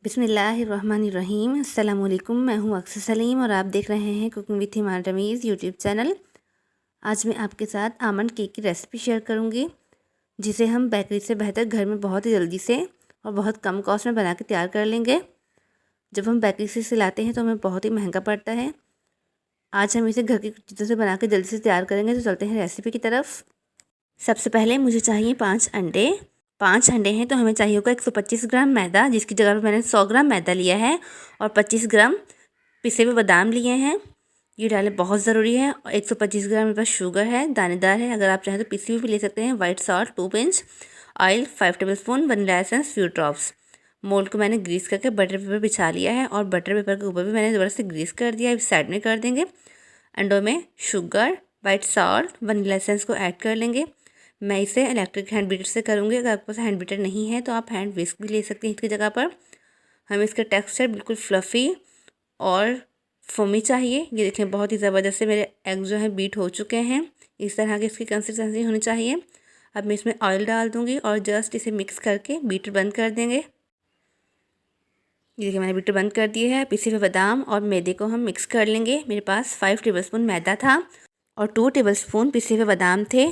बिस्मिल्लाहिर्रहमानिर्रहीम। अस्सलाम वालेकुम। मैं हूँ अक्सर सलीम और आप देख रहे हैं cooking with Iman Rameez YouTube channel. आज मैं आपके साथ आमंड केक की रेसिपी शेयर करूँगी, जिसे हम बेकरी से बेहतर घर में बहुत ही जल्दी से और बहुत कम कॉस्ट में बना के तैयार कर लेंगे। जब हम बेकरी से इसे लाते हैं तो हमें बहुत ही महंगा पड़ता है। आज हम इसे घर की चीज़ों से बना के जल्दी से तैयार करेंगे। तो चलते हैं रेसिपी की तरफ। सबसे पहले मुझे चाहिए 5 अंडे। 5 अंडे हैं तो हमें चाहिए होगा 125 ग्राम मैदा, जिसकी जगह पर मैंने 100 ग्राम मैदा लिया है, और 25 ग्राम पिसे हुए बादाम लिए हैं। ये डालें बहुत ज़रूरी है। और 125 ग्राम मेरे पास शुगर है, दानेदार है। अगर आप चाहें तो पिसी हुई भी ले सकते हैं। White salt 2 pinch, oil 5 tablespoon, vanilla essence few drops. Mould को मैंने ग्रीस करके बटर पेपर बिछा लिया है, और बटर पेपर के ऊपर भी मैंने दोबारा से ग्रीस कर दिया है। इस साइड में कर देंगे। अंडों में sugar, white salt, vanilla essence को ऐड कर लेंगे। मैं इसे इलेक्ट्रिक हैंड बीटर से करूँगी। अगर आपके पास हैंड बीटर नहीं है तो आप हैंड विस्क भी ले सकते हैं इसकी जगह पर। हमें इसका टेक्सचर बिल्कुल फ्लफ़ी और फोमी चाहिए। ये देखें, बहुत ही ज़बरदस्त से मेरे एग जो हैं बीट हो चुके हैं। इस तरह की इसकी कंसिस्टेंसी होनी चाहिए। अब मैं इसमें ऑयल डाल दूँगी और जस्ट इसे मिक्स करके बीटर बंद कर देंगे। ये देखिए, मैंने बीटर बंद कर दिया है। पिसे हुए बादाम और मैदे को हम मिक्स कर लेंगे। मेरे पास 5 टेबलस्पून मैदा था और 2 टेबलस्पून पिसे हुए बादाम थे,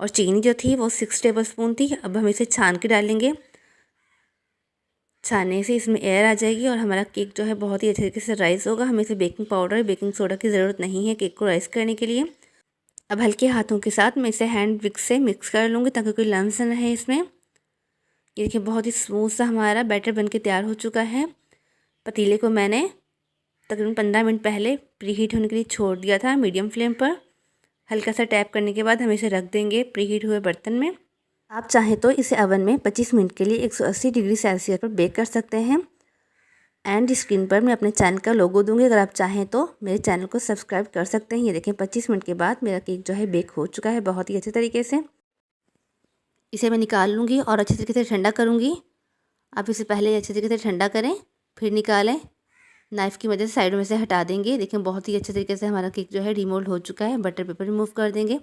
और चीनी जो थी वो 6 टेबलस्पून थी। अब हम इसे छान के डालेंगे। छानने से इसमें एयर आ जाएगी और हमारा केक जो है बहुत ही अच्छे तरीके से राइस होगा। हमें इसे बेकिंग पाउडर, बेकिंग सोडा की ज़रूरत नहीं है केक को राइस करने के लिए। अब हल्के हाथों के साथ मैं इसे हैंड विक्स से मिक्स कर लूँगी ताकि कोई लम्स न रहे इसमें। ये देखिए, बहुत ही स्मूथ सा हमारा बैटर बन के तैयार हो चुका है। पतीले को मैंने तकरीबन 15 मिनट पहले प्रीहीट होने के लिए छोड़ दिया था मीडियम फ्लेम पर। हल्का सा टैप करने के बाद हम इसे रख देंगे प्रीहीट हुए बर्तन में। आप चाहें तो इसे ओवन में 25 मिनट के लिए 180 डिग्री सेल्सियस पर बेक कर सकते हैं। एंड स्क्रीन पर मैं अपने चैनल का लोगो दूंगी। अगर आप चाहें तो मेरे चैनल को सब्सक्राइब कर सकते हैं। ये देखें, 25 मिनट के बाद मेरा केक जो है बेक हो चुका है बहुत ही अच्छे तरीके से। इसे मैं निकाल लूँगी और अच्छे तरीके से ठंडा करूँगी। आप इसे पहले अच्छे तरीके से ठंडा करें, फिर निकालें। नाइफ़ की मदद से साइडों में से हटा देंगे। देखें, बहुत ही अच्छे तरीके से हमारा केक जो है डिमोल्ड हो चुका है। बटर पेपर रिमूव कर देंगे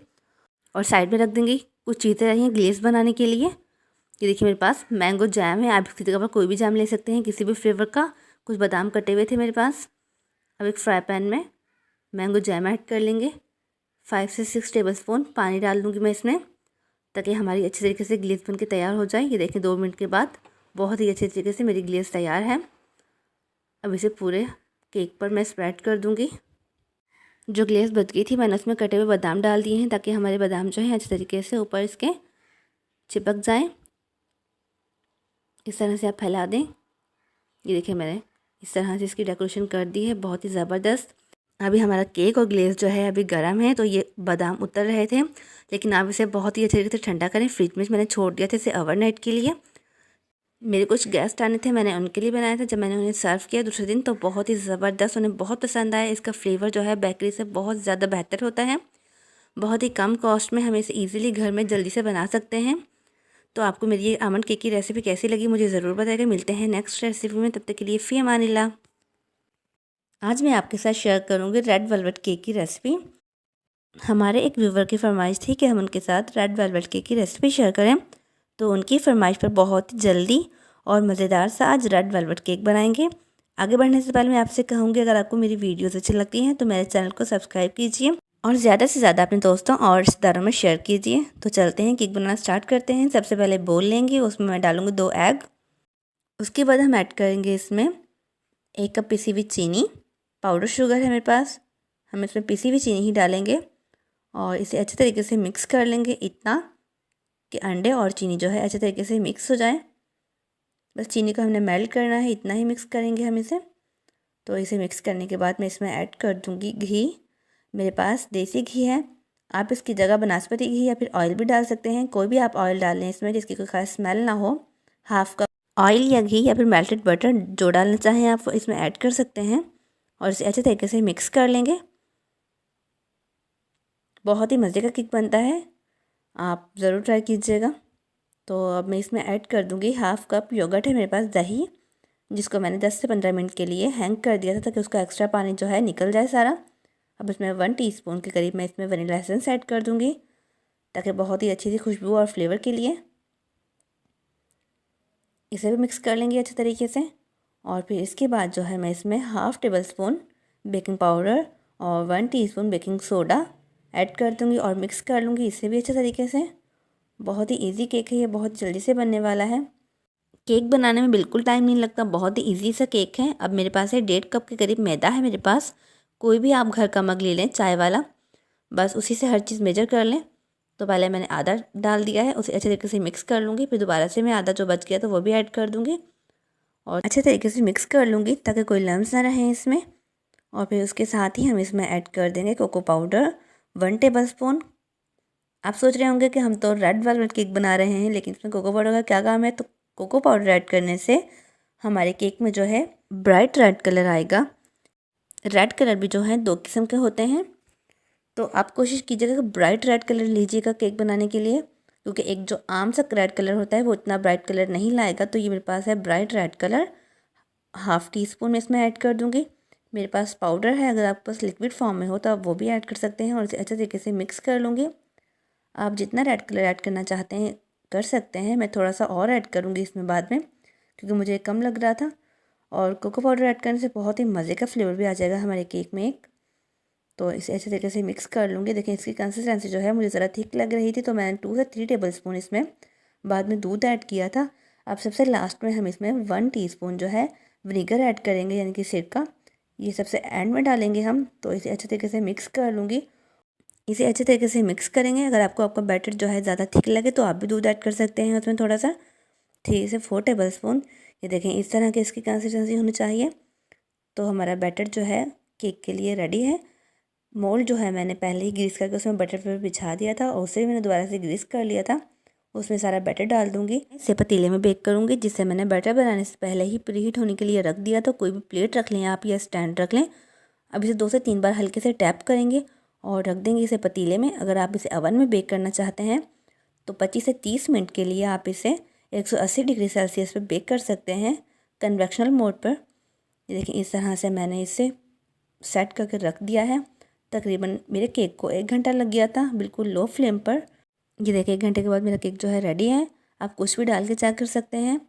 और साइड में रख देंगे। कुछ चीज़ें रही हैं ग्लेज़ बनाने के लिए। ये देखिए, मेरे पास मैंगो जैम है। आप इसकी जगह पर कोई भी जैम ले सकते हैं, किसी भी फ्लेवर का। कुछ बादाम कटे हुए थे मेरे पास। अब एक फ्राई पैन में मैंगो जैम ऐड कर लेंगे। 5 से 6 टेबलस्पून पानी डाल दूँगी मैं इसमें, ताकि हमारी अच्छे तरीके से ग्लेज़ बन के तैयार हो जाए। ये देखें, 2 मिनट के बाद बहुत ही अच्छे तरीके से मेरी ग्लेज़ तैयार है। अब इसे पूरे केक पर मैं स्प्रेड कर दूँगी। जो ग्लेज़ बच गई थी मैंने उसमें कटे हुए बादाम डाल दिए हैं, ताकि हमारे बादाम जो हैं अच्छे तरीके से ऊपर इसके चिपक जाएँ। इस तरह से आप फैला दें। ये देखिए, मैंने इस तरह से इसकी डेकोरेशन कर दी है, बहुत ही ज़बरदस्त। अभी हमारा केक और ग्लेज़ जो है अभी गर्म है, तो ये बादाम उतर रहे थे, लेकिन आप इसे बहुत ही अच्छे तरीके से ठंडा करें। फ्रिज में मैंने छोड़ दिया था इसे ओवरनाइट के लिए। मेरे कुछ गेस्ट आने थे, मैंने उनके लिए बनाया था। जब मैंने उन्हें सर्व किया दूसरे दिन तो बहुत ही ज़बरदस्त, उन्हें बहुत पसंद आया। इसका फ्लेवर जो है बेकरी से बहुत ज़्यादा बेहतर होता है। बहुत ही कम कॉस्ट में हम इसे ईज़िली घर में जल्दी से बना सकते हैं। तो आपको मेरी ये आमंड केक की रेसिपी कैसी लगी मुझे ज़रूर बताइएगा। मिलते हैं नेक्स्ट रेसिपी में, तब तक के लिए फ़ी अमानिल्लाह। आज मैं आपके साथ शेयर करूँगी रेड वेलवेट केक की रेसिपी। हमारे एक व्यूवर की फरमाइश थी कि हम उनके साथ रेड वेलवेट केक की रेसिपी शेयर करें, तो उनकी फरमाइश पर बहुत जल्दी और मज़ेदार सा आज रेड वेलवेट केक बनाएंगे। आगे बढ़ने से पहले मैं आपसे कहूँगी, अगर आपको मेरी वीडियोज़ अच्छी लगती हैं तो मेरे चैनल को सब्सक्राइब कीजिए और ज़्यादा से ज़्यादा अपने दोस्तों और रिश्तेदारों में शेयर कीजिए। तो चलते हैं, केक बनाना स्टार्ट करते हैं। सबसे पहले बोल लेंगे, उसमें मैं डालूँगी 2 एग। उसके बाद हम ऐड करेंगे इसमें 1 कप पिसी हुई चीनी। पाउडर शुगर है मेरे पास, हम इसमें पिसी हुई चीनी ही डालेंगे और इसे अच्छे तरीके से मिक्स कर लेंगे, इतना कि अंडे और चीनी जो है अच्छे तरीके से मिक्स हो जाए। बस चीनी को हमने मेल्ट करना है, इतना ही मिक्स करेंगे हम इसे। तो इसे मिक्स करने के बाद मैं इसमें ऐड कर दूँगी घी। मेरे पास देसी घी है, आप इसकी जगह बनास्पति घी या फिर ऑयल भी डाल सकते हैं। कोई भी आप ऑयल डाल लें इसमें जिसकी कोई ख़ास स्मेल ना हो। हाफ़ कप ऑयल या घी या फिर मेल्टेड बटर जो डालना चाहें आप इसमें ऐड कर सकते हैं और इसे अच्छे तरीके से मिक्स कर लेंगे। बहुत ही मज़े का केक बनता है, आप ज़रूर ट्राई कीजिएगा। तो अब मैं इसमें ऐड कर दूँगी 1/2 कप योगर्ट है मेरे पास, दही, जिसको मैंने 10 से 15 मिनट के लिए हैंग कर दिया था ताकि उसका एक्स्ट्रा पानी जो है निकल जाए सारा। अब इसमें 1 टीस्पून के करीब मैं इसमें वनीला एसेंस ऐड कर दूँगी, ताकि बहुत ही अच्छी सी खुशबू और फ्लेवर के लिए। इसे भी मिक्स कर लेंगे अच्छे तरीके से और फिर इसके बाद जो है मैं इसमें half table spoon baking powder और 1 टीस्पून बेकिंग सोडा ऐड कर दूँगी और मिक्स कर लूँगी इससे भी अच्छे तरीके से। बहुत ही इजी केक है ये, बहुत जल्दी से बनने वाला है। केक बनाने में बिल्कुल टाइम नहीं लगता, बहुत ही इजी सा केक है। अब मेरे पास है 1.5 कप के करीब मैदा है मेरे पास। कोई भी आप घर का मग ले लें चाय वाला, बस उसी से हर चीज़ मेजर कर लें। तो पहले मैंने आधा डाल दिया है, उसे अच्छे तरीके से मिक्स कर लूँगी। फिर दोबारा से मैं आधा जो बच गया तो वो भी ऐड कर दूँगी और अच्छे तरीके से मिक्स कर लूँगी ताकि कोई लम्स ना रहे इसमें। और फिर उसके साथ ही हम इसमें ऐड कर देंगे कोको पाउडर 1 टेबल स्पून। आप सोच रहे होंगे कि हम तो रेड वेलवेट केक बना रहे हैं, लेकिन इसमें कोको पाउडर का क्या काम है। तो कोको पाउडर ऐड करने से हमारे केक में जो है ब्राइट रेड कलर आएगा। रेड कलर भी जो है 2 किस्म के होते हैं, तो आप कोशिश कीजिएगा कि ब्राइट रेड कलर लीजिएगा केक बनाने के लिए, क्योंकि एक जो आम सा रेड कलर होता है वो इतना ब्राइट कलर नहीं लाएगा। तो ये मेरे पास है bright red colour, half tea spoon में इसमें ऐड कर दूँगी। मेरे पास पाउडर है, अगर आपके पास लिक्विड फॉर्म में हो तो आप वो भी ऐड कर सकते हैं और इसे अच्छे तरीके से मिक्स कर लूँगी। आप जितना रेड कलर ऐड करना चाहते हैं कर सकते हैं, मैं थोड़ा सा और ऐड करूँगी इसमें बाद में क्योंकि मुझे कम लग रहा था। और कोको पाउडर ऐड करने से बहुत ही मज़े का फ्लेवर भी आ जाएगा हमारे केक में एक। तो इसे अच्छे तरीके से मिक्स कर लूँगी। देखिए इसकी कंसिस्टेंसी जो है मुझे ज़रा थिक लग रही थी, तो मैंने 2 से 3 टेबल स्पून इसमें बाद में दूध ऐड किया था। अब सबसे लास्ट में हम इसमें 1 टीस्पून जो है विनेगर ऐड करेंगे, यानी कि सिरका। ये सबसे एंड में डालेंगे हम। तो इसे अच्छे तरीके से मिक्स कर लूँगी। इसे अच्छे तरीके से मिक्स करेंगे। अगर आपको आपका बैटर जो है ज़्यादा थिक लगे तो आप भी दूध ऐड कर सकते हैं उसमें थोड़ा सा, 3 से 4 टेबल स्पून। ये देखें इस तरह की इसकी कंसिस्टेंसी होनी चाहिए। तो हमारा बैटर जो है केक के लिए रेडी है। मोल्ड जो है मैंने पहले ही ग्रीस करके उसमें बटर पेपर बिछा दिया था और उसे मैंने दोबारा से ग्रीस कर लिया था। उसमें सारा बैटर डाल दूँगी। इसे पतीले में बेक करूँगी जिसे मैंने बैटर बनाने से पहले ही प्रीहीट होने के लिए रख दिया। तो कोई भी प्लेट रख लें आप या स्टैंड रख लें। अब इसे 2 से 3 बार हल्के से टैप करेंगे और रख देंगे इसे पतीले में। अगर आप इसे ओवन में बेक करना चाहते हैं तो 25 से 30 मिनट के लिए आप इसे 180 डिग्री सेल्सियस पर बेक कर सकते हैं कन्वेक्शनल मोड पर। देखिए इस तरह से मैंने इसे सेट करके रख दिया है। तकरीबन मेरे केक को 1 घंटा लग गया था बिल्कुल लो फ्लेम पर। ये देखिए 1 घंटे के बाद मेरा केक जो है रेडी है। आप कुछ भी डाल के चेक कर सकते हैं।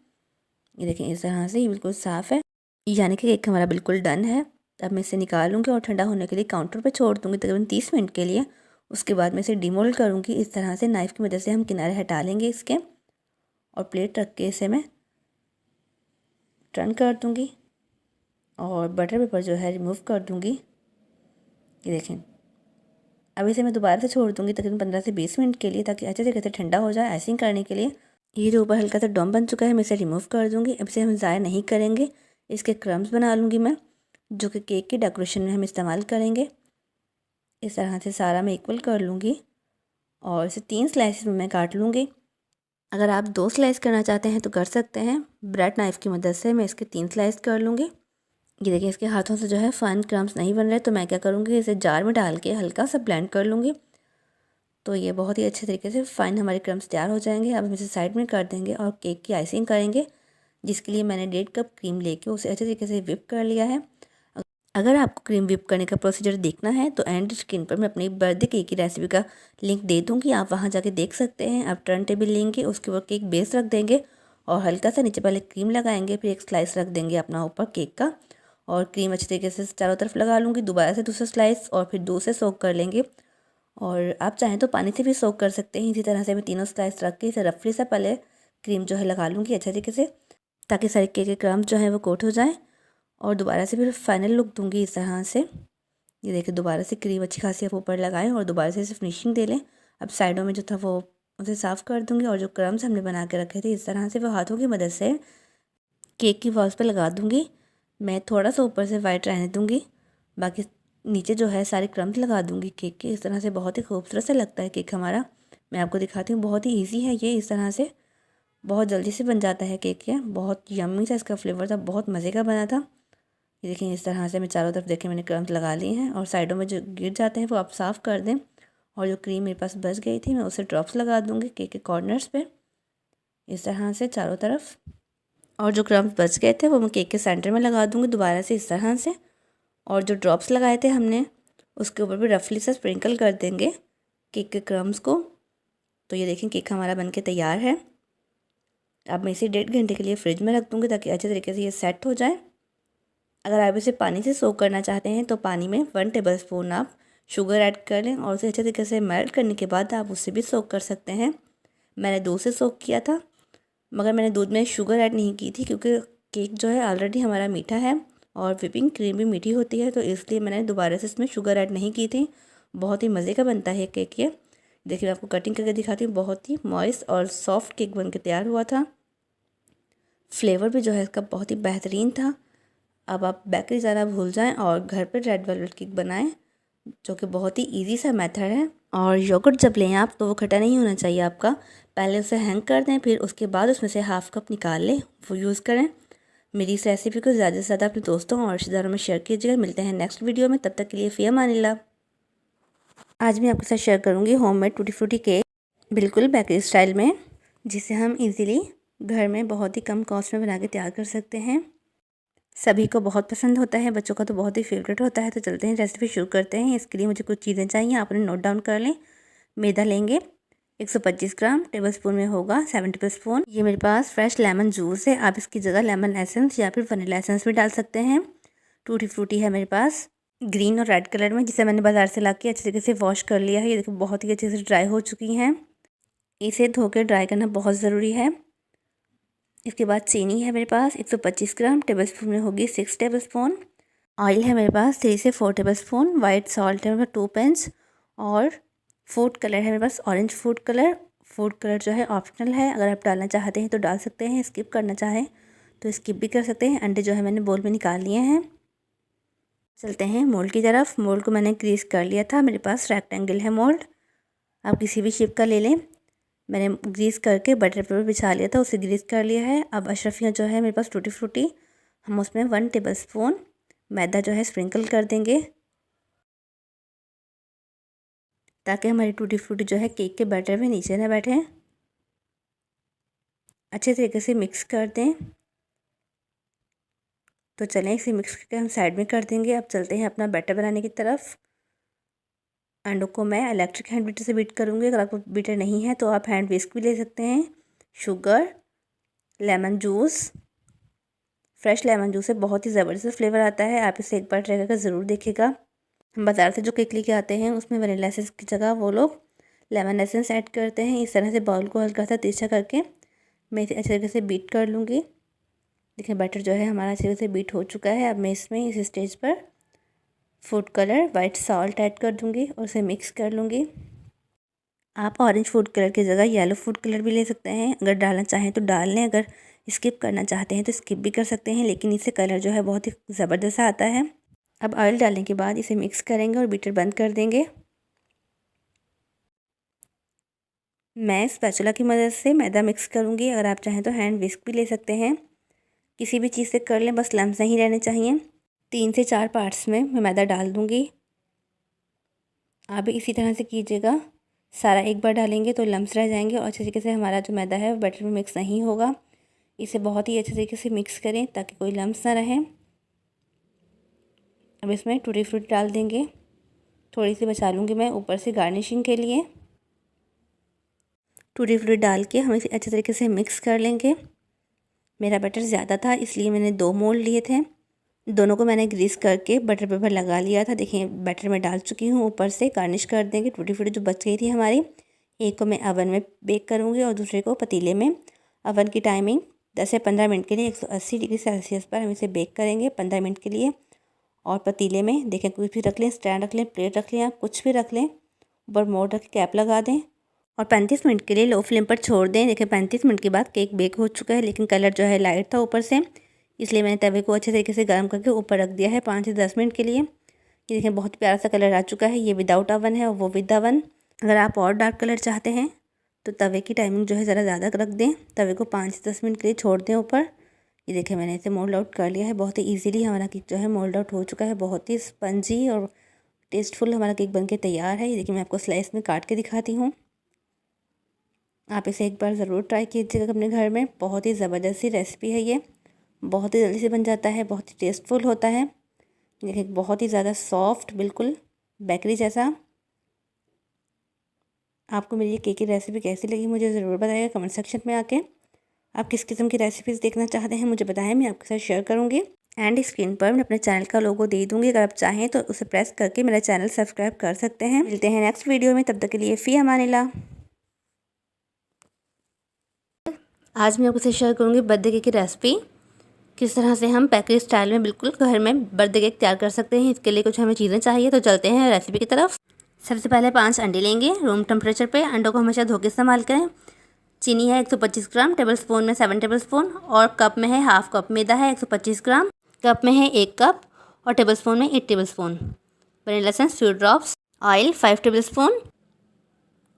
ये देखिए इस तरह से ये बिल्कुल साफ़ है, यानी कि केक हमारा बिल्कुल डन है। अब मैं इसे निकालूंगी और ठंडा होने के लिए काउंटर पर छोड़ दूँगी तकरीबन 30 मिनट के लिए। उसके बाद मैं इसे डिमोल्ड करूँगी। इस तरह से नाइफ़ की मदद से हम किनारे हटा लेंगे इसके और प्लेट रख के इसे मैं टर्न कर दूँगी और बटर पेपर जो है रिमूव कर दूँगी। ये देखें अब इसे मैं दोबारा से छोड़ दूँगी तकरीबन 15 से 20 मिनट के लिए, ताकि अच्छे तरीके से ठंडा हो जाए आइसिंग करने के लिए। ये जो ऊपर हल्का सा डोम बन चुका है मैं इसे रिमूव कर दूँगी। अब इसे हम ज़ाया नहीं करेंगे, इसके क्रम्स बना लूँगी मैं, जो कि केक के डेकोरेशन में हम इस्तेमाल करेंगे। इस तरह से सारा मैं इक्वल कर लूँगी और इसे 3 स्लाइसेस में मैं काट लूँगी। अगर आप 2 स्लाइस करना चाहते हैं तो कर सकते हैं। ब्रेड नाइफ़ की मदद से मैं इसके 3 स्लाइस कर लूँगी। ये देखिए इसके हाथों से जो है फाइन क्रम्स नहीं बन रहे, तो मैं क्या करूँगी इसे जार में डाल के हल्का सा ब्लेंड कर लूँगी। तो ये बहुत ही अच्छे तरीके से फाइन हमारे क्रम्स तैयार हो जाएंगे। अब हम इसे साइड में कर देंगे और केक की आइसिंग करेंगे, जिसके लिए मैंने 1.5 कप क्रीम लेके उसे अच्छे तरीके से विप कर लिया है। अगर आपको क्रीम विप करने का प्रोसीजर देखना है तो एंड स्क्रीन पर मैं अपनी बर्थडे केक की रेसिपी का लिंक दे दूँगी, आप वहाँ जाके देख सकते हैं। आप टर्न टेबल लेंगे, उसके ऊपर केक बेस रख देंगे और हल्का सा नीचे पहले क्रीम लगाएंगे, फिर एक स्लाइस रख देंगे अपना ऊपर केक का और क्रीम अच्छे तरीके से चारों तरफ लगा लूँगी। दोबारा से दूसरा स्लाइस और फिर 2 से सोक कर लेंगे और आप चाहें तो पानी से भी सोक कर सकते हैं। इसी तरह से मैं तीनों स्लाइस रख के इसे रफली सा पहले क्रीम जो है लगा लूँगी अच्छे तरीके से, ताकि सारे केक के क्रम्स जो है वो कोट हो जाए। और दोबारा से फिर फाइनल लुक दूँगी इस तरह से। ये देखिए दोबारा से क्रीम अच्छी खासी आप ऊपर लगाएं और दोबारा से इसे फिनिशिंग दे लें। अब साइडों में जो था वो उसे साफ़ कर दूँगी और जो क्रम्स हमने बना के रखे थे इस तरह से वो हाथों की मदद से केक की वॉल्स पे लगा दूँगी। मैं थोड़ा सा ऊपर से वाइट रहने दूँगी, बाकी नीचे जो है सारे क्रम्स लगा दूँगी केक के। इस तरह से बहुत ही खूबसूरत सा लगता है केक हमारा। मैं आपको दिखाती हूँ, बहुत ही ईजी है ये। इस तरह से बहुत जल्दी से बन जाता है केक। ये बहुत यम्मी सा इसका फ्लेवर था, बहुत मज़े का बना था। ये देखें इस तरह से मैं चारों तरफ देखें मैंने क्रम्स लगा लिए हैं और साइडों में जो गिर जाते हैं वो आप साफ़ कर दें। और जो क्रीम मेरे पास बच गई थी मैं उसे ड्रॉप्स लगा दूँगी केक के कॉर्नर्स पे इस तरह से चारों तरफ। और जो क्रम्स बच गए थे वो मैं केक के सेंटर में लगा दूँगी दोबारा से इस तरह से। और जो ड्रॉप्स लगाए थे हमने उसके ऊपर भी रफली से स्प्रिंकल कर देंगे केक के क्रम्स को। तो ये देखें केक हमारा बनके तैयार है। अब मैं इसे 1.5 घंटे के लिए फ्रिज में रख दूँगी ताकि अच्छे तरीके से ये सेट हो जाए। अगर आप इसे पानी से सोक करना चाहते हैं तो पानी में 1 टेबलस्पून आप शुगर ऐड कर लें और उसे अच्छे तरीके से मेल्ट करने के बाद आप उससे भी सोक कर सकते हैं। मैंने दूध से सोक किया था, मगर मैंने दूध में शुगर ऐड नहीं की थी क्योंकि केक जो है ऑलरेडी हमारा मीठा है और व्हिपिंग क्रीम भी मीठी होती है, तो इसलिए मैंने दोबारा से इसमें शुगर ऐड नहीं की थी। बहुत ही मज़े का बनता है केक ये। देखिए मैं आपको कटिंग करके दिखाती हूँ। बहुत ही मॉइस्ट और सॉफ्ट केक बन के तैयार हुआ था। फ्लेवर भी जो है इसका बहुत ही बेहतरीन था। अब आप बेकरी जाना भूल जाएं और घर पर रेड वेलवेट केक बनाएं, जो कि बहुत ही इजी सा मेथड है। और योगर्ट जब लें आप तो वो खट्टा नहीं होना चाहिए आपका। पहले उसे हैंग कर दें, फिर उसके बाद उसमें से हाफ़ कप निकाल लें, वो यूज़ करें। मेरी इस रेसिपी को ज़्यादा से ज़्यादा अपने दोस्तों और रिश्तेदारों में शेयर कीजिएगा। मिलते हैं नेक्स्ट वीडियो में, तब तक के लिए फ़ी अमानिल्लाह। आज मैं आपके साथ शेयर करूँगी होममेड टूटी फ्रूटी केक, बिल्कुल बेकरी स्टाइल में, जिसे हम इजीली घर में बहुत ही कम कॉस्ट में बना के तैयार कर सकते हैं। सभी को बहुत पसंद होता है, बच्चों का तो बहुत ही फेवरेट होता है। तो चलते हैं रेसिपी शुरू करते हैं। इसके लिए मुझे कुछ चीज़ें चाहिए, आपने नोट डाउन कर लें। मैदा लेंगे 125 ग्राम, टेबलस्पून में होगा 7 टेबलस्पून। ये मेरे पास फ्रेश लेमन जूस है, आप इसकी जगह लेमन एसेंस या फिर वनीला एसेंस भी डाल सकते हैं। टूटी फ्रूटी है मेरे पास ग्रीन और रेड कलर में, जिसे मैंने बाज़ार से लाके अच्छे तरीके से वॉश कर लिया है। ये देखो बहुत ही अच्छे से ड्राई हो चुकी हैं। इसे धो के ड्राई करना बहुत ज़रूरी है। इसके बाद चीनी है मेरे पास 125 ग्राम, टेबलस्पून में होगी 6 टेबलस्पून। ऑयल है मेरे पास 3 से 4 टेबलस्पून। वाइट सॉल्ट है मेरे पास 2 पिंच और फूड कलर है मेरे पास orange food colour. Food colour जो है ऑप्शनल है, अगर आप डालना चाहते हैं तो डाल सकते हैं, स्किप करना चाहें तो स्किप भी कर सकते हैं। अंडे जो है मैंने बोल में निकाल लिए हैं। चलते हैं मोल्ड की तरफ। मोल्ड को मैंने ग्रीस कर लिया था, मेरे पास रेक्टेंगल है मोल्ड, आप किसी भी शेप का ले लें। मैंने ग्रीस करके बटर पेपर बिछा लिया था, उसे ग्रीस कर लिया है। अब अशरफियाँ जो है मेरे पास टूटी फ्रूटी, हम उसमें 1 टेबलस्पून मैदा जो है स्प्रिंकल कर देंगे, ताकि हमारी टूटी फ्रूटी जो है केक के बैटर में नीचे ना बैठे। अच्छे तरीके से मिक्स कर दें। तो चलें इसे मिक्स करके हम साइड में कर देंगे। अब चलते हैं अपना बैटर बनाने की तरफ। अंडों को मैं इलेक्ट्रिक हैंड बीटर से बीट करूँगी। अगर आपको बीटर नहीं है तो आप हैंड विस्क भी ले सकते हैं। Sugar, lemon juice, fresh lemon juice से बहुत ही ज़बरदस्त फ्लेवर आता है, आप इसे एक बार ट्राई करके ज़रूर देखिएगा। हम बाज़ार से जो केक लेके आते हैं उसमें वनीला एसेंस की जगह वो लोग लेमन एसेंस ऐड करते हैं। इस तरह से बाउल को हल्का सा तिरछा करके मैं इसे अच्छे तरीके से बीट कर लूँगी। देखिए बैटर जो है हमारा अच्छे से बीट हो चुका है। अब मैं इसमें इस स्टेज पर food colour, white salt add कर दूँगी और उसे मिक्स कर लूँगी। आप ऑरेंज फूड कलर की जगह येलो फूड कलर भी ले सकते हैं, अगर डालना चाहें तो डाल लें, अगर स्किप करना चाहते हैं तो स्किप भी कर सकते हैं, लेकिन इससे कलर जो है बहुत ही ज़बरदस्त आता है। अब ऑयल डालने के बाद इसे मिक्स करेंगे और बीटर बंद कर देंगे। मैं स्पैचुला की मदद से मैदा मिक्स करूँगी, अगर आप चाहें तो हैंड विस्क भी ले सकते हैं, किसी भी चीज़ से कर लें, बस लम्स नहीं रहने चाहिए। 3 से 4 पार्ट्स में मैं मैदा डाल दूँगी, आप भी इसी तरह से कीजिएगा। सारा एक बार डालेंगे तो लम्स रह जाएंगे और अच्छे तरीके से हमारा जो मैदा है वो बैटर में मिक्स नहीं होगा। इसे बहुत ही अच्छे तरीके से मिक्स करें ताकि कोई लम्स ना रहे। अब इसमें टूटी फ्रूटी डाल देंगे, थोड़ी सी बचा लूँगी मैं ऊपर से गार्निशिंग के लिए। टूटी फ्रूटी डाल के हम इसे अच्छे तरीके से मिक्स कर लेंगे। मेरा बटर ज़्यादा था इसलिए मैंने 2 मोल्ड लिए थे, दोनों को मैंने ग्रीस करके बटर पेपर लगा लिया था। देखिए बैटर में डाल चुकी हूँ, ऊपर से गार्निश कर देंगे। टूटी फ्रूटी जो बच गई थी हमारी, एक को मैं अवन में बेक करूँगी और दूसरे को पतीले में। अवन की टाइमिंग 10 से 15 मिनट के लिए 180 डिग्री सेल्सियस पर हम इसे बेक करेंगे 15 मिनट के लिए। और पतीले में देखें कुछ भी रख लें, स्टैंड रख लें, प्लेट रख लें, आप कुछ भी रख लें, ऊपर मोड़ रख के कैप लगा दें और 35 मिनट के लिए लो फ्लेम पर छोड़ दें। देखिए 35 मिनट के बाद केक बेक हो चुका है, लेकिन कलर जो है लाइट था ऊपर से, इसलिए मैंने तवे को अच्छे तरीके से गर्म करके ऊपर रख दिया है 5 से 10 मिनट के लिए। ये देखें बहुत प्यारा सा कलर आ चुका है। ये विदाउट अवन है और वो विद अवन। अगर आप और डार्क कलर चाहते हैं तो तवे की टाइमिंग जो है ज़रा ज़्यादा रख दें, तवे को 5 से 10 मिनट के लिए छोड़ दें ऊपर। ये देखिए मैंने इसे मोल्ड आउट कर लिया है। बहुत ही ईजिली हमारा केक जो है मोल्ड आउट हो चुका है। बहुत ही स्पंजी और टेस्टफुल हमारा केक बनके तैयार है। ये देखिए मैं आपको स्लाइस में काट के दिखाती हूँ, आप इसे एक बार ज़रूर ट्राई कीजिएगा अपने घर में। बहुत ही ज़बरदस्त सी रेसिपी है ये, बहुत ही जल्दी से बन जाता है, बहुत ही टेस्टफुल होता है। देखिए बहुत ही ज़्यादा सॉफ्ट, बिल्कुल बेकरी जैसा। आपको मेरी ये केक की रेसिपी कैसी लगी मुझे ज़रूर बताइएगा कमेंट सेक्शन में आके। आप किस किस्म की रेसिपीज़ देखना चाहते हैं मुझे बताएं, मैं आपके साथ शेयर करूँगी। एंड स्क्रीन पर मैं अपने चैनल का लोगो दे दूँगी, अगर आप चाहें तो उसे प्रेस करके मेरा चैनल सब्सक्राइब कर सकते हैं। मिलते हैं नेक्स्ट वीडियो में, तब तक के लिए फ़ी अमानिल्लाह। आज मैं आपके साथ शेयर करूँगी बर्थडे केक की रेसिपी, किस तरह से हम बेकरी स्टाइल में बिल्कुल घर में बर्थडे केक तैयार कर सकते हैं। इसके लिए कुछ हमें चीज़ें चाहिए, तो चलते हैं रेसिपी की तरफ। सबसे पहले 5 अंडे लेंगे रूम टेम्परेचर पे। अंडों को हमेशा धो के इस्तेमाल करें। चीनी है 125 ग्राम, टेबल स्पून में 7 टेबल स्पून, और कप में है हाफ कप। मैदा है 125 ग्राम, कप में है 1 कप, और टेबल स्पून में 8 table spoon. Vanilla essence 2 drops, oil 5 table spoon,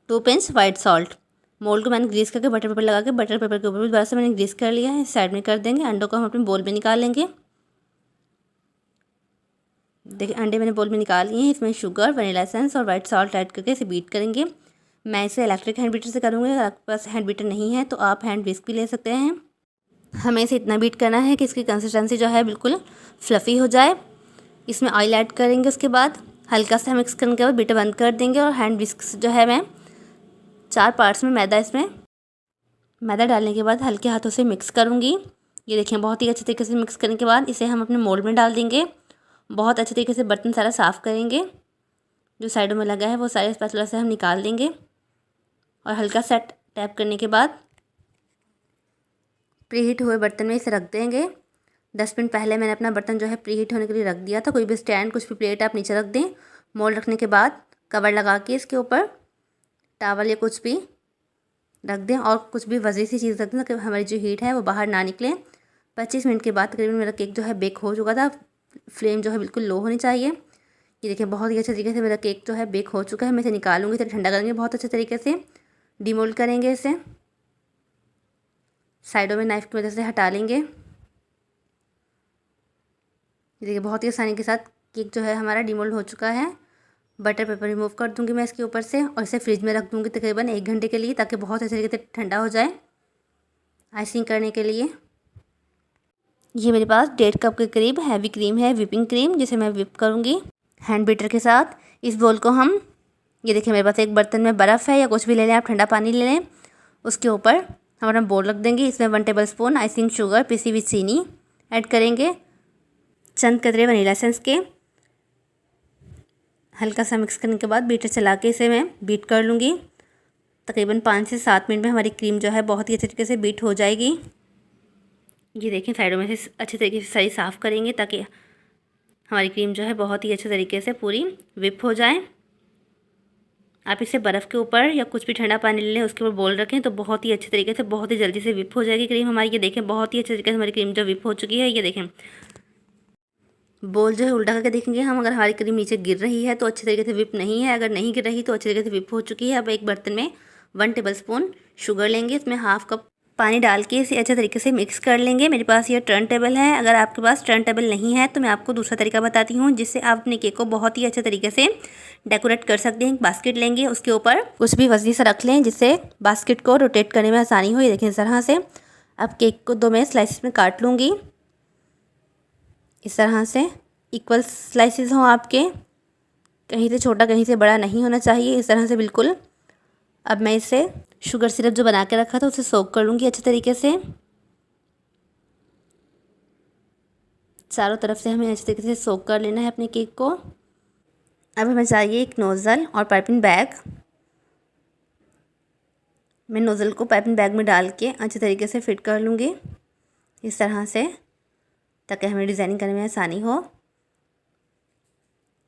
2 pinch white salt. Mould को मैंने ग्रीस करके बटर पेपर लगा के बटर पेपर के ऊपर भी दोबारा से मैंने ग्रीस कर लिया है। साइड में कर देंगे। अंडों को हम अपने बोल में निकाल लेंगे। देखिए अंडे मैंने बोल में निकाल लिए हैं। इसमें शुगर, वनीला एसेंस और वाइट सॉल्ट ऐड करके इसे बीट करेंगे। मैं इसे इलेक्ट्रिक हैंड बीटर से करूँगी। अगर आपके पास हैंड बीटर नहीं है तो आप हैंड विस्क भी ले सकते हैं। हमें इसे इतना बीट करना है कि इसकी कंसिस्टेंसी जो है बिल्कुल फ्लफ़ी हो जाए। इसमें ऑयल ऐड करेंगे। उसके बाद हल्का सा मिक्स करने के बाद बीटर बंद कर देंगे, और हैंड विस्क जो है मैं 4 पार्ट्स में मैदा डालने के बाद हल्के हाथों से मिक्स करूँगी। ये देखिए बहुत ही अच्छे तरीके से मिक्स करने के बाद इसे हम अपने मोल्ड में डाल देंगे। बहुत अच्छे तरीके से बर्तन सारा साफ़ करेंगे। जो साइडों में लगा है वो सारे स्पैचुला से हम निकाल देंगे, और हल्का सा टैप करने के बाद प्रीहीट हुए बर्तन में इसे रख देंगे। 10 मिनट पहले मैंने अपना बर्तन जो है प्रीहीट होने के लिए रख दिया था। कोई भी स्टैंड, कुछ भी प्लेट आप नीचे रख दें। मोल्ड रखने के बाद कवर लगा के इसके ऊपर टावल या कुछ भी रख दें, और कुछ भी वजह सी चीज़ रख दें ताकि हमारी जो हीट है वो बाहर ना निकले। 25 मिनट के बाद तकरीबन मेरा केक जो है बेक हो चुका था। फ्लेम जो है बिल्कुल लो होनी चाहिए। ये देखिए बहुत ही अच्छे तरीके से मेरा केक जो है बेक हो चुका है। मैं इसे निकालूंगी, इसे ठंडा करेंगे बहुत अच्छे तरीके से। डीमोल्ड करेंगे इसे, साइडों में नाइफ की मदद से हटा लेंगे। ये देखिए बहुत ही आसानी के साथ केक जो है हमारा डीमोल्ड हो चुका है। बटर पेपर रिमूव कर दूंगी मैं इसके ऊपर से, और इसे फ्रिज में रख दूंगी तकरीबन 1 घंटे के लिए, ताकि बहुत अच्छे तरीके से ठंडा हो जाए आइसिंग करने के लिए। ये मेरे पास 1.5 कप के करीब हैवी क्रीम है, व्हिपिंग क्रीम, जिसे मैं व्हिप करूँगी हैंड बीटर के साथ। इस बोल को हम, ये देखिए मेरे पास एक बर्तन में बर्फ़ है या कुछ भी ले लें, आप ठंडा पानी ले लें। उसके ऊपर हम अपना बोल रख देंगे। इसमें 1 टेबल स्पून आइसिंग शुगर, पिसी हुई चीनी ऐड करेंगे। चंद कतरे वनीला एसेंस के। हल्का सा मिक्स करने के बाद बीटर चला के इसे मैं बीट कर लूँगी। तकरीबन 5 से 7 मिनट में हमारी क्रीम जो है बहुत ही अच्छे तरीके से बीट हो जाएगी। ये देखें साइडों में से अच्छे तरीके से सारी साफ़ करेंगे ताकि हमारी क्रीम जो है बहुत ही अच्छे तरीके से पूरी विप हो जाए। आप इसे बर्फ़ के ऊपर या कुछ भी ठंडा पानी ले लें, उसके ऊपर बोल रखें तो बहुत ही अच्छे तरीके से, बहुत ही जल्दी से विप हो जाएगी क्रीम हमारी। ये देखें बहुत ही अच्छे तरीके से हमारी क्रीम जो विप हो चुकी है। ये देखें बोल जो है उल्टा करके देखेंगे हम, अगर हमारी क्रीम नीचे गिर रही है तो अच्छे तरीके से विप नहीं है, अगर नहीं गिर रही तो अच्छे तरीके से विप हो चुकी है। अब एक बर्तन में 1 टेबल स्पून शुगर लेंगे। इसमें हाफ कप पानी डाल के इसे अच्छे तरीके से मिक्स कर लेंगे। मेरे पास ये टर्न टेबल है। अगर आपके पास टर्न टेबल नहीं है तो मैं आपको दूसरा तरीका बताती हूँ, जिससे आप अपने केक को बहुत ही अच्छे तरीके से डेकोरेट कर सकते हैं। एक बास्केट लेंगे, उसके ऊपर कुछ भी वजनी सा रख लें जिससे बास्केट को रोटेट करने में आसानी हो। ये देखें इस तरह से। अब केक को 2 मैं स्लाइसिस में काट लूँगी। इस तरह से इक्वल स्लाइसिस हों आपके, कहीं से छोटा कहीं से बड़ा नहीं होना चाहिए, इस तरह से बिल्कुल। अब मैं इसे शुगर सिरप जो बना के रखा था उसे सोक कर लूँगी अच्छे तरीके से। चारों तरफ से हमें अच्छे तरीके से सोक कर लेना है अपने केक को। अब हमें चाहिए एक नोज़ल और पाइपिंग बैग। मैं नोज़ल को पाइपिंग बैग में डाल के अच्छे तरीके से फिट कर लूँगी इस तरह से, ताकि हमें डिज़ाइनिंग करने में आसानी हो।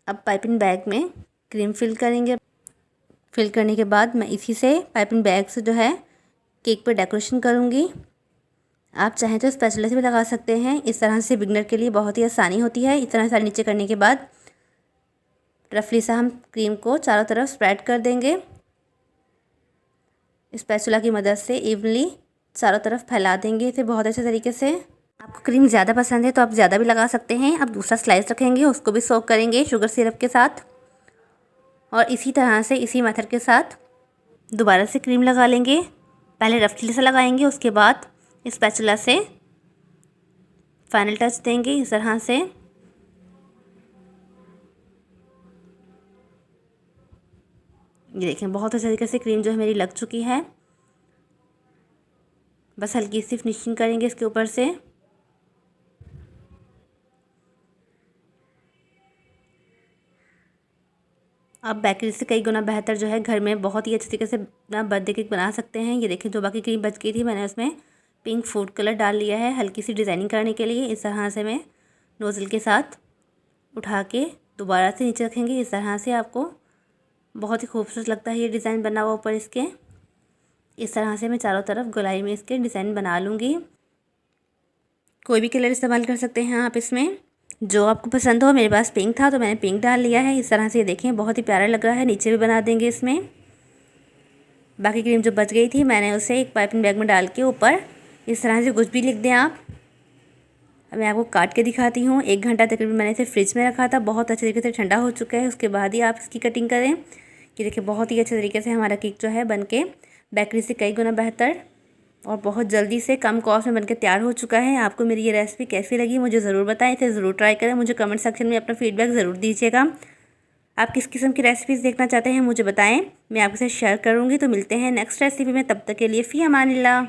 अब पाइपिंग बैग में क्रीम फिल करेंगे। फिल करने के बाद मैं इसी से पाइपिंग बैग से जो है केक पर डेकोरेशन करूँगी। आप चाहें तो स्पैचुला से भी लगा सकते हैं। इस तरह से बिगनर के लिए बहुत ही आसानी होती है। इस तरह से नीचे करने के बाद रफली सा हम क्रीम को चारों तरफ स्प्रेड कर देंगे। स्पैचुला की मदद से इवनली चारों तरफ फैला देंगे इसे बहुत अच्छे तरीके से। आपको क्रीम ज़्यादा पसंद है तो आप ज़्यादा भी लगा सकते हैं। अब दूसरा स्लाइस रखेंगे, उसको भी सोक करेंगे शुगर सिरप के साथ, और इसी तरह से इसी मेथड के साथ दोबारा से क्रीम लगा लेंगे। पहले रफली से लगाएंगे, उसके बाद स्पैचुला से फाइनल टच देंगे इस तरह से। ये देखें बहुत अच्छे तरीके से क्रीम जो है मेरी लग चुकी है। बस हल्की सी फिनिशिंग करेंगे इसके ऊपर से। आप बेकरी से कई गुना बेहतर जो है घर में बहुत ही अच्छे तरीके से अपना बर्थडे केक बना सकते हैं। ये देखिए जो बाकी क्रीम बच गई थी मैंने उसमें पिंक फूड कलर डाल लिया है हल्की सी डिज़ाइनिंग करने के लिए। इस तरह से मैं नोज़ल के साथ उठा के दोबारा से नीचे रखेंगे। इस तरह से आपको बहुत ही खूबसूरत लगता है ये डिज़ाइन बना हुआ ऊपर इसके। इस तरह से मैं चारों तरफ गोलाई में इसके डिज़ाइन बना लूँगी। कोई भी कलर इस्तेमाल कर सकते हैं आप इसमें, जो आपको पसंद हो। मेरे पास पिंक था तो मैंने पिंक डाल लिया है। इस तरह से देखें बहुत ही प्यारा लग रहा है। नीचे भी बना देंगे इसमें। बाकी क्रीम जो बच गई थी मैंने उसे एक पाइपिंग बैग में डाल के ऊपर इस तरह से कुछ भी लिख दें आप। अब मैं आपको काट के दिखाती हूँ। 1 घंटा तकरीबन मैंने इसे फ्रिज में रखा था, बहुत अच्छे तरीके से ठंडा हो चुका है। उसके बाद ही आप इसकी कटिंग करें। ये देखिए बहुत ही अच्छे तरीके से हमारा केक जो है बनके बेकरी से कई गुना बेहतर और बहुत जल्दी से कम कॉस्ट में बनके तैयार हो चुका है। आपको मेरी ये रेसिपी कैसी लगी मुझे ज़रूर बताएं। इसे ज़रूर ट्राई करें। मुझे कमेंट सेक्शन में अपना फीडबैक ज़रूर दीजिएगा। आप किस किस्म की रेसिपीज़ देखना चाहते हैं मुझे बताएं, मैं आपके साथ शेयर करूँगी। तो मिलते हैं नेक्स्ट रेसिपी में, तब तक के लिए फ़ी अमानिल्लाह।